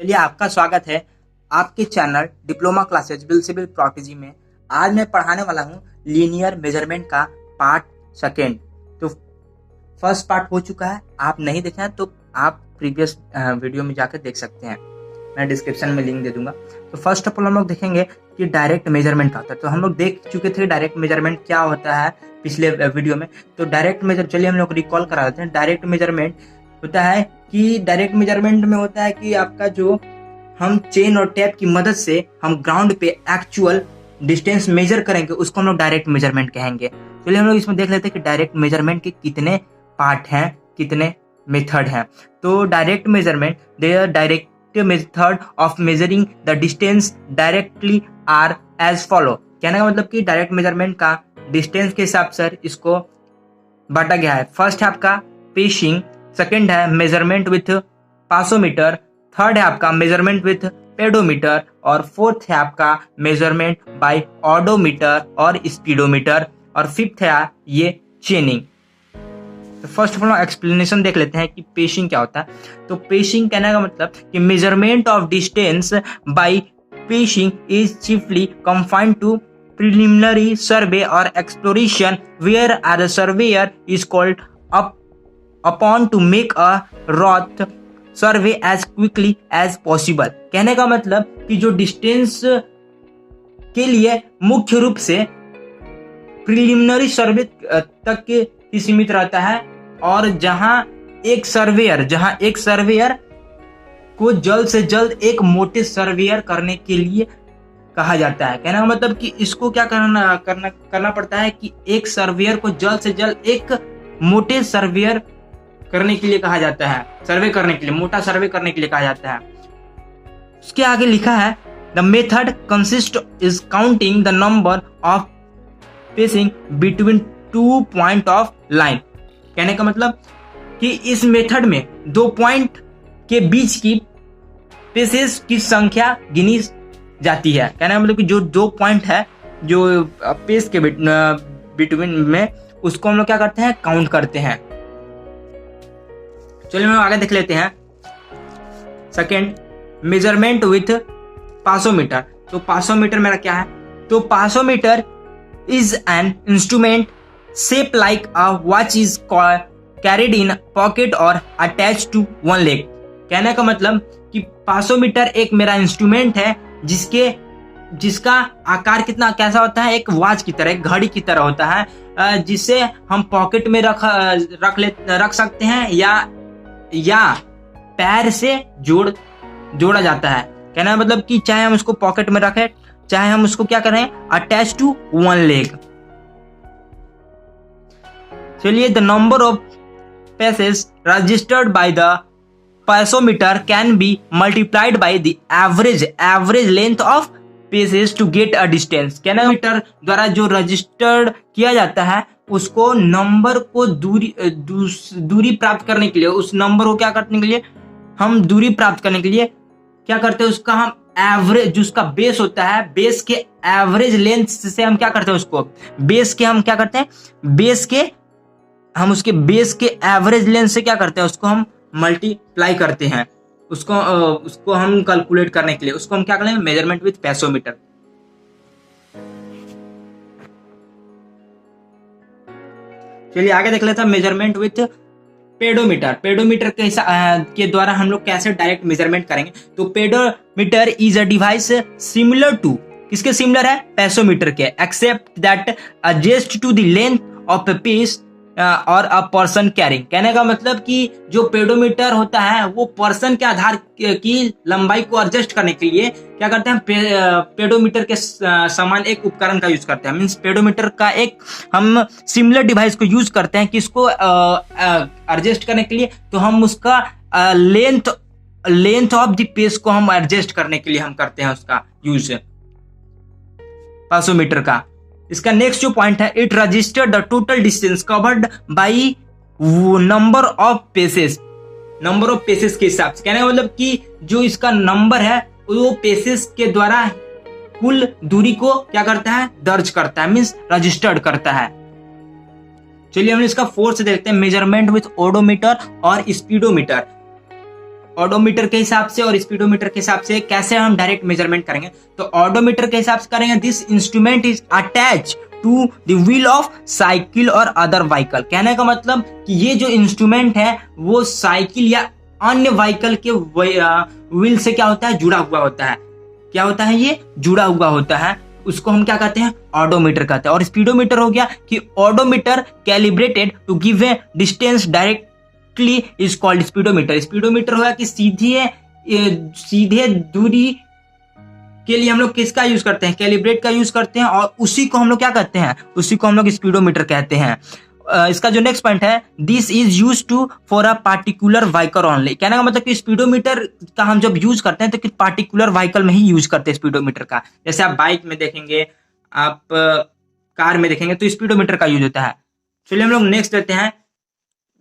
चलिए आपका स्वागत है आपके चैनल डिप्लोमा क्लासेज बिल सिविल प्रोटेजी में। आज मैं पढ़ाने वाला हूँ लीनियर मेजरमेंट का पार्ट सेकेंड। तो फर्स्ट पार्ट हो चुका है, आप नहीं देखे हैं तो आप प्रीवियस वीडियो में जाकर देख सकते हैं, मैं डिस्क्रिप्शन में लिंक दे दूंगा। तो फर्स्ट ऑफ ऑल हम लोग देखेंगे कि डायरेक्ट मेजरमेंट क्या होता है। तो हम लोग देख चुके थे डायरेक्ट मेजरमेंट क्या होता है पिछले वीडियो में। तो डायरेक्ट मेजर चलिए हम लोग रिकॉल करा देते हैं। डायरेक्ट मेजरमेंट होता है कि डायरेक्ट मेजरमेंट में होता है कि आपका जो हम चेन और टेप की मदद से हम ग्राउंड पे एक्चुअल डिस्टेंस मेजर करेंगे, उसको हम लोग डायरेक्ट मेजरमेंट कहेंगे। चलिए हम लोग इसमें देख लेते हैं कि डायरेक्ट मेजरमेंट के कितने पार्ट हैं, कितने मेथड हैं। तो direct measurement, there direct method of measuring the distance directly are as follow. कहने का मतलब कि डायरेक्ट मेजरमेंट का डिस्टेंस के हिसाब से इसको बांटा गया है। फर्स्ट है आपका पेशिंग, सेकंड है मेजरमेंट विथ पासोमीटर, थर्ड है आपका मेजरमेंट विथ पेडोमीटर और फोर्थ है आपका मेजरमेंट बाय ऑडोमीटर और स्पीडोमीटर और फिफ्थ है ये चेनिंग। तो फर्स्ट ऑफ ऑल एक्सप्लेनेशन देख लेते हैं कि पेशिंग क्या होता है। तो पेशिंग कहने का मतलब कि measurement of distance by pacing is chiefly confined to preliminary survey or exploration where a surveyor is called upon to make a route survey as quickly as possible। कहने का मतलब कि जो डिस्टेंस के लिए मुख्य रूप से प्रिलिमिनरी सर्वे तक के सीमित रहता है और जहां एक सर्वेयर को जल्द से जल्द एक मोटे सर्वेयर करने के लिए कहा जाता है। कहने का मतलब कि इसको क्या करना पड़ता है कि एक सर्वेयर को जल्द से जल्द एक मोटे सर्वेयर करने के लिए कहा जाता है, सर्वे करने के लिए, मोटा सर्वे करने के लिए कहा जाता है। उसके आगे लिखा है the method consist is counting the number of pacing between 2 point of line. कहने का मतलब कि इस मेथड में 2 पॉइंट के बीच की पेसेस की संख्या गिनी जाती है। कहने का मतलब कि जो 2 पॉइंट है जो पेस के बिटवीन में, उसको हम लोग क्या करते हैं, काउंट करते हैं। चलिए हम आगे देख लेते हैं। Second, measurement with passometer. तो पासोमीटर मेरा क्या है? तो passometer is an instrument shape like a watch is carried in pocket और अटैच टू वन लेग। कहने का मतलब कि पासोमीटर एक मेरा इंस्ट्रूमेंट है जिसका आकार कैसा होता है, एक वॉच की तरह, एक घड़ी की तरह होता है, जिसे हम पॉकेट में रख सकते हैं या पैर से जोड़ा जाता है। कहना है मतलब कि चाहे हम उसको पॉकेट में रखें, चाहे हम उसको क्या करें, अटैच टू वन लेग। चलिए, the number of paces registered by the pasometer can be multiplied by the average length of paces to get a distance। कहना मीटर द्वारा जो रजिस्टर्ड किया जाता है उसको नंबर को दूरी प्राप्त करने के लिए, उस नंबर को क्या करने के लिए, हम दूरी प्राप्त करने के लिए क्या करते हैं, उसका हम एवरेज, जो उसका बेस होता है, बेस के एवरेज लेंथ से हम क्या करते हैं, उसको उसके बेस के एवरेज लेंथ से क्या करते हैं, उसको हम मल्टीप्लाई करते हैं। उसको हम कैलकुलेट करने के लिए उसको हम क्या करेंगे, मेजरमेंट विथ पेसोमीटर। चलिए आगे देख लेते हैं मेजरमेंट विथ पेडोमीटर। पेडोमीटर के द्वारा हम लोग कैसे डायरेक्ट मेजरमेंट करेंगे। तो pedometer is a device similar to, किसके सिमिलर है, पेसोमीटर के, except that adjust to the length of a pace और अ पर्सन कैरिंग। कहने का मतलब कि जो पेडोमीटर होता है वो पर्सन के आधार की लंबाई को एडजस्ट करने के लिए क्या करते हैं, पेडोमीटर के समान एक उपकरण का यूज करते हैं। मींस पेडोमीटर का एक हम सिमिलर डिवाइस को यूज करते हैं, किसको एडजस्ट करने के लिए, तो हम उसका लेंथ ऑफ द पेस को हम एडजस्ट करने के लिए हम करते हैं उसका यूज पासोमीटर का। इसका नेक्स्ट जो पॉइंट है, it registered the total distance covered by number of paces. Number of paces के हिसाब से, कहने का मतलब कि जो इसका नंबर है वो पेसेस के द्वारा कुल दूरी को क्या करता है, दर्ज करता है, मींस रजिस्टर्ड करता है। चलिए हम इसका फोर्थ से देखते हैं, मेजरमेंट विथ ओडोमीटर और स्पीडोमीटर। ऑडोमीटर के हिसाब से और स्पीडोमीटर के हिसाब से कैसे हम डायरेक्ट मेजरमेंट करेंगे। तो ऑडोमीटर के हिसाब से करेंगे, this instrument is attach to the wheel of cycle और अदर व्हीकल। कहने का मतलब कि ये जो इंस्ट्रूमेंट है वो साइकिल या अन्य व्हीकल के व्हील से क्या होता है, जुड़ा हुआ होता है। क्या होता है, ये जुड़ा हुआ होता है, उसको हम क्या कहते हैं, ऑडोमीटर कहते हैं। और स्पीडोमीटर हो गया कि odometer calibrated to give a distance directly is called speedometer. Speedometer होगा कि सीधे दूरी के लिए हम लोग किसका यूज करते हैं, कैलिब्रेट का यूज करते हैं, और उसी को हम लोग क्या कहते हैं, उसी को हम लोग स्पीडोमीटर कहते हैं। इसका जो नेक्स्ट पॉइंट है, this is use to for a particular vehicle only. कहने का मतलब कि स्पीडोमीटर का हम जब यूज करते हैं तो किस पार्टिकुलर व्हीकल में ही यूज करते हैं स्पीडोमीटर का। जैसे आप बाइक में देखेंगे, आप कार में देखेंगे तो स्पीडोमीटर का यूज होता है। चलिए हम लोग नेक्स्ट लेते हैं,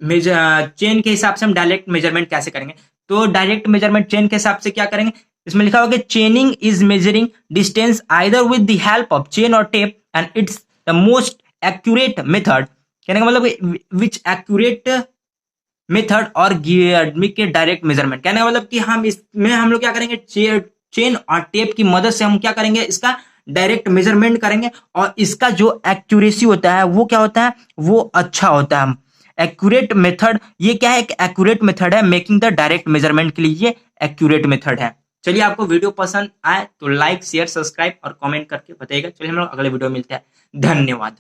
चेन के हिसाब से हम डायरेक्ट मेजरमेंट कैसे करेंगे। तो डायरेक्ट मेजरमेंट चेन के हिसाब से क्या करेंगे, इसमें लिखा होगा chaining is measuring distance either with the help of chain और tape and it's the most accurate method. कहने का मतलब विच एक्यूरेट मेथड और के डायरेक्ट मेजरमेंट। कहने का मतलब कि हम इसमें हम लोग क्या करेंगे, चेन और टेप की मदद से हम क्या करेंगे, इसका डायरेक्ट मेजरमेंट करेंगे, और इसका जो एक्यूरेसी होता है वो क्या होता है, वो अच्छा होता है। एक्यूरेट मेथड, ये क्या है, एक एक्यूरेट मेथड है मेकिंग द डायरेक्ट मेजरमेंट के लिए, ये एक्यूरेट मेथड है। चलिए आपको वीडियो पसंद आए तो लाइक शेयर सब्सक्राइब और कमेंट करके बताइएगा। चलिए हम लोग अगले वीडियो में मिलते हैं, धन्यवाद।